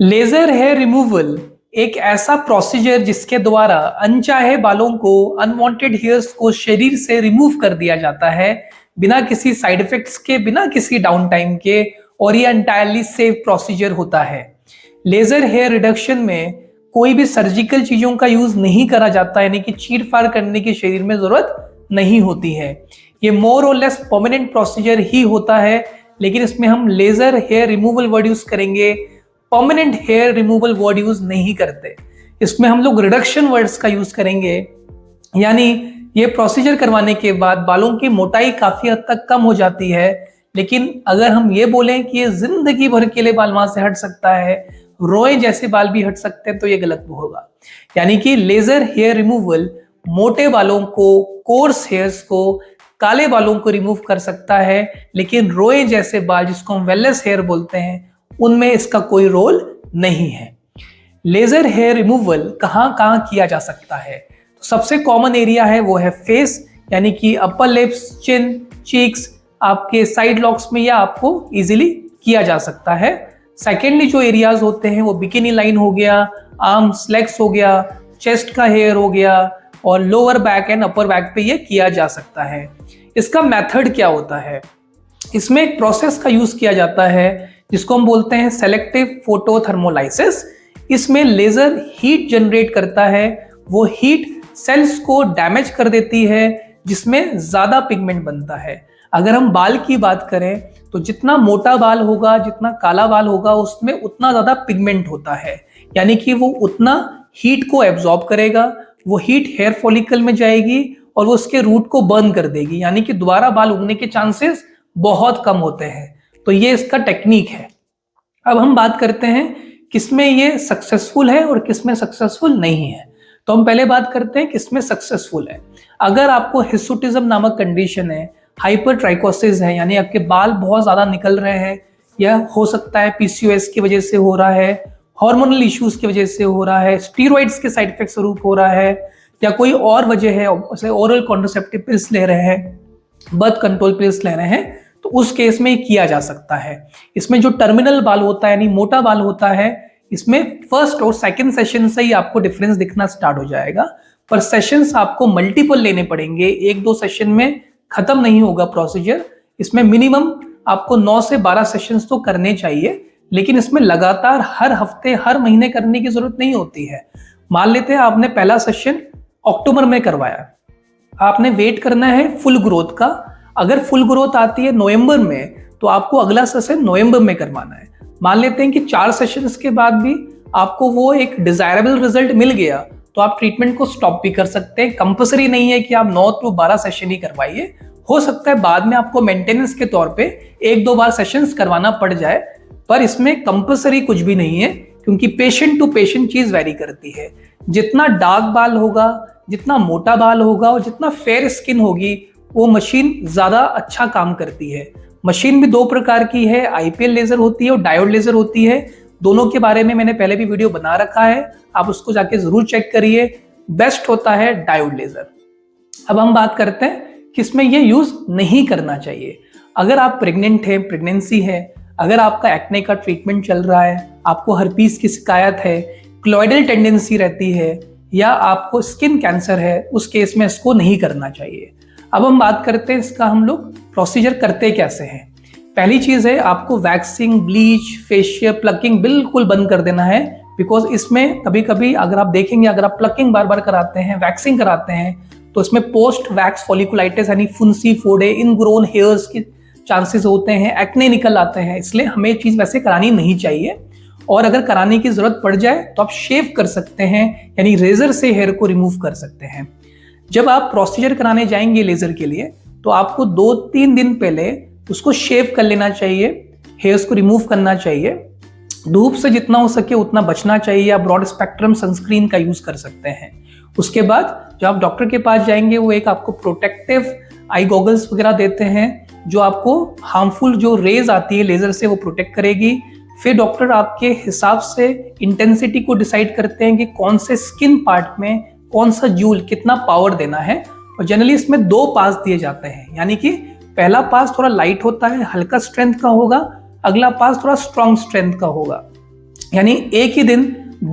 Laser hair removal एक ऐसा procedure जिसके द्वारा अनचाहे बालों को, अनवांटेड हेयर्स को शरीर से रिमूव कर दिया जाता है बिना किसी साइड इफेक्ट्स के, बिना किसी डाउन टाइम के, और ये एंटायरली सेफ प्रोसीजर होता है। लेजर हेयर रिडक्शन में कोई भी सर्जिकल चीजों का यूज नहीं करा जाता, यानी कि चीर फाड़ करने की शरीर में जरूरत नहीं होती है। ये मोर और लेस परमानेंट प्रोसीजर ही होता है, लेकिन इसमें हम laser hair removal word use करेंगे, permanent hair removal word use नहीं करते। इसमें हम लोग रिडक्शन वर्ड्स का यूज करेंगे, यानी ये प्रोसीजर करवाने के बाद बालों की मोटाई काफी हद तक कम हो जाती है। लेकिन अगर हम ये बोलें कि ये जिंदगी भर के लिए बाल वहां से हट सकता है, रोए जैसे बाल भी हट सकते हैं, तो ये गलत होगा। यानी कि लेजर हेयर रिमूवल मोटे बालों को, कोर्स हेयर्स को, काले बालों को रिमूव कर सकता है, लेकिन रोए जैसे बाल जिसको हम वेललेस हेयर बोलते हैं उनमें इसका कोई रोल नहीं है। लेजर हेयर रिमूवल कहां कहां किया जा सकता है? तो सबसे कॉमन एरिया है वो है फेस, यानी कि अपर लिप्स, चिन, चीक्स, आपके साइड लॉक्स में, या आपको इजीली किया जा सकता है। सेकेंडली जो एरियाज होते हैं वो बिकिनी लाइन हो गया, आर्म्स, लेग्स हो गया, चेस्ट का हेयर हो गया, और lower back and upper back पे ये किया जा सकता है। इसका मेथड क्या होता है? इसमें एक प्रोसेस का यूज किया जाता है जिसको हम बोलते हैं सेलेक्टिव फोटोथर्मोलाइसिस। इसमें लेजर हीट जनरेट करता है, वो हीट सेल्स को डैमेज कर देती है जिसमें ज्यादा पिगमेंट बनता है। अगर हम बाल की बात करें तो जितना मोटा बाल होगा, जितना काला बाल होगा, उसमें उतना ज्यादा पिगमेंट होता है, यानी कि वो उतना हीट को एब्जॉर्ब करेगा, वो हीट हेयर फॉलिकल में जाएगी और वो उसके रूट को बर्न कर देगी, यानी कि दोबारा बाल उगने के चांसेस बहुत कम होते हैं। तो ये इसका टेक्निक है। अब हम बात करते हैं किसमें ये सक्सेसफुल है और किसमें सक्सेसफुल नहीं है। तो हम पहले बात करते हैं किसमें सक्सेसफुल है। अगर आपको हिर्सुटिज्म नामक कंडीशन है, हाइपरट्राइकोसिस है, यानी आपके बाल बहुत ज्यादा निकल रहे हैं, यह हो सकता है पीसीओएस की वजह से हो रहा है, हार्मोनल इश्यूज की वजह से हो रहा है, स्टीरॉइड्स के साइड इफेक्ट स्वरूप हो रहा है, या कोई और वजह है, जैसे ओरल कॉन्ट्रासेप्टिव पिल्स ले रहे हैं, बर्थ कंट्रोल पिल्स ले रहे हैं, तो उस केस में किया जा सकता है। इसमें जो टर्मिनल बाल होता है, यानी मोटा बाल होता है, इसमें फर्स्ट और सेकंड सेशन से ही आपको डिफरेंस दिखना स्टार्ट हो जाएगा, पर सेशंस आपको मल्टीपल लेने पड़ेंगे, एक दो सेशन में खत्म नहीं होगा प्रोसीजर। इसमें मिनिमम आपको 9 से 12 सेशंस तो करने चाहिए, लेकिन इसमें लगातार हर हफ्ते, हर महीने करने की जरूरत नहीं होती है। मान लेते हैं आपने पहला सेशन अक्टूबर में करवाया, आपने वेट करना है फुल ग्रोथ का। अगर फुल ग्रोथ आती है नवंबर में, तो आपको अगला सेशन नवंबर में करवाना है। मान लेते हैं कि 4 सेशंस के बाद भी आपको वो एक डिजायरेबल रिजल्ट मिल गया, तो आप ट्रीटमेंट को स्टॉप भी कर सकते हैं। कंपल्सरी नहीं है कि आप 9 to 12 सेशन ही करवाइए, हो सकता है बाद में आपको मेंटेनेंस के तौर पे 1-2 बार सेशंस करवाना पड़ जाए, पर इसमें कंपल्सरी कुछ भी नहीं है, क्योंकि पेशेंट टू पेशेंट चीज वेरी करती है। जितना डार्क बाल होगा, जितना मोटा बाल होगा और जितना फेयर स्किन होगी, वो मशीन ज्यादा अच्छा काम करती है। मशीन भी 2 प्रकार की है, आईपीएल लेजर होती है और डायोड लेजर होती है। दोनों के बारे में मैंने पहले भी वीडियो बना रखा है, आप उसको जाके जरूर चेक करिए। बेस्ट होता है डायोड लेजर। अब हम बात करते हैं किसमें ये यूज नहीं करना चाहिए। अगर आप प्रेग्नेंट हैं, प्रेगनेंसी है, अगर आपका एक्ने का ट्रीटमेंट चल रहा है, आपको हर्पीस की शिकायत है, क्लोइडल टेंडेंसी रहती है, या आपको स्किन कैंसर है, उस केस में इसको नहीं करना चाहिए। अब हम बात करते हैं इसका हम लोग प्रोसीजर करते कैसे हैं। पहली चीज है, आपको वैक्सिंग, ब्लीच, फेशियल, प्लकिंग बिल्कुल बंद कर देना है, बिकॉज इसमें कभी कभी अगर आप देखेंगे, अगर आप प्लकिंग बार बार कराते हैं, वैक्सिंग कराते हैं, तो इसमें पोस्ट वैक्स फॉलिकुलाइटिस यानी फुंसी, फोड़े, इनग्रोन हेयर्स के चांसेस होते हैं, एक्ने निकल आते हैं, इसलिए हमें ये चीज वैसे करानी नहीं चाहिए। और अगर कराने की जरूरत पड़ जाए तो आप शेव कर सकते हैं, यानी रेजर से हेयर को रिमूव कर सकते हैं। जब आप प्रोसीजर कराने जाएंगे लेजर के लिए, तो आपको 2-3 दिन पहले उसको शेव कर लेना चाहिए, हेयर्स को रिमूव करना चाहिए। धूप से जितना हो सके उतना बचना चाहिए, या ब्रॉड स्पेक्ट्रम सनस्क्रीन का यूज कर सकते हैं। उसके बाद जब आप डॉक्टर के पास जाएंगे, वो एक आपको प्रोटेक्टिव आई गॉगल्स वगैरह देते हैं, जो आपको हार्मफुल जो रेज आती है लेजर से वो प्रोटेक्ट करेगी। फिर डॉक्टर आपके हिसाब से इंटेंसिटी को डिसाइड करते हैं कि कौन से स्किन पार्ट में कौन सा जूल कितना पावर देना है, और जनरली इसमें 2 पास दिए जाते हैं, यानी कि पहला पास थोड़ा लाइट होता है, हल्का स्ट्रेंथ का होगा, अगला पास थोड़ा स्ट्रॉन्ग स्ट्रेंथ का होगा। यानी एक ही दिन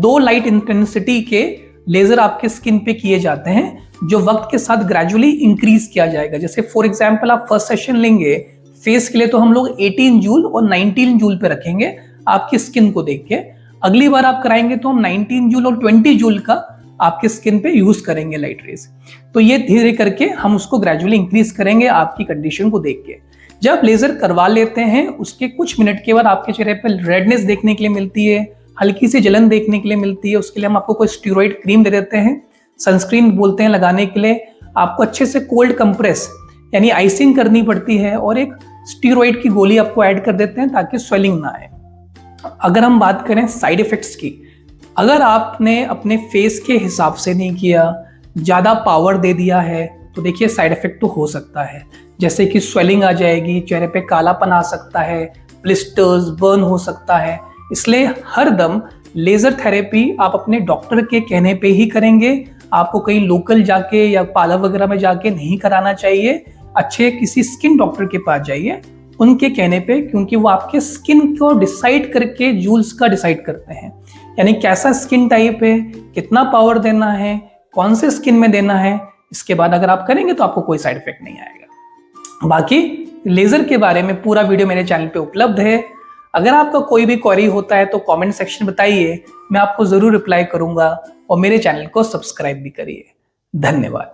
2 लाइट इंटेंसिटी के लेजर आपके स्किन पे किए जाते हैं जो वक्त के साथ ग्रेजुअली इंक्रीज किया जाएगा। जैसे फॉर एग्जांपल आप फर्स्ट सेशन लेंगे फेस के लिए तो हम लोग 18 जूल और 19 जूल पे रखेंगे आपकी स्किन को देख के। अगली बार आप कराएंगे तो हम 19 जूल और 20 जूल का आपके स्किन पे यूज करेंगे लाइट रेज। तो ये धीरे करके हम उसको ग्रेजुअली इंक्रीज करेंगे आपकी कंडीशन को देख के। जब लेजर करवा लेते हैं उसके कुछ मिनट के बाद आपके चेहरे पे रेडनेस देखने के लिए मिलती है, हल्की सी जलन देखने के लिए मिलती है। उसके लिए हम आपको कोई स्टीरॉइड क्रीम दे देते हैं, सनस्क्रीन बोलते हैं लगाने के लिए। आपको अच्छे से कोल्ड कंप्रेस यानी आइसिंग करनी पड़ती है और एक स्टीरॉइड की गोली आपको ऐड कर देते हैं ताकि स्वेलिंग ना आए। अगर हम बात करें साइड इफेक्ट्स की, अगर आपने अपने फेस के हिसाब से नहीं किया, ज़्यादा पावर दे दिया है तो देखिए साइड इफेक्ट तो हो सकता है, जैसे कि स्वेलिंग आ जाएगी, चेहरे पे कालापन आ सकता है, ब्लिस्टर्स, बर्न हो सकता है। इसलिए हर दम लेजर थेरेपी आप अपने डॉक्टर के कहने पे ही करेंगे। आपको कहीं लोकल जाके या पार्लर वगैरह में जाके नहीं कराना चाहिए। अच्छे किसी स्किन डॉक्टर के पास जाइए उनके कहने पे, क्योंकि वो आपके स्किन को डिसाइड करके जूल्स का डिसाइड करते हैं। यानी कैसा स्किन टाइप है, कितना पावर देना है, कौन से स्किन में देना है। इसके बाद अगर आप करेंगे तो आपको कोई साइड इफेक्ट नहीं आएगा। बाकी लेजर के बारे में पूरा वीडियो मेरे चैनल पे उपलब्ध है। अगर आपका कोई भी क्वेरी होता है तो कमेंट सेक्शन बताइए, मैं आपको जरूर रिप्लाई करूंगा। और मेरे चैनल को सब्सक्राइब भी करिए। धन्यवाद।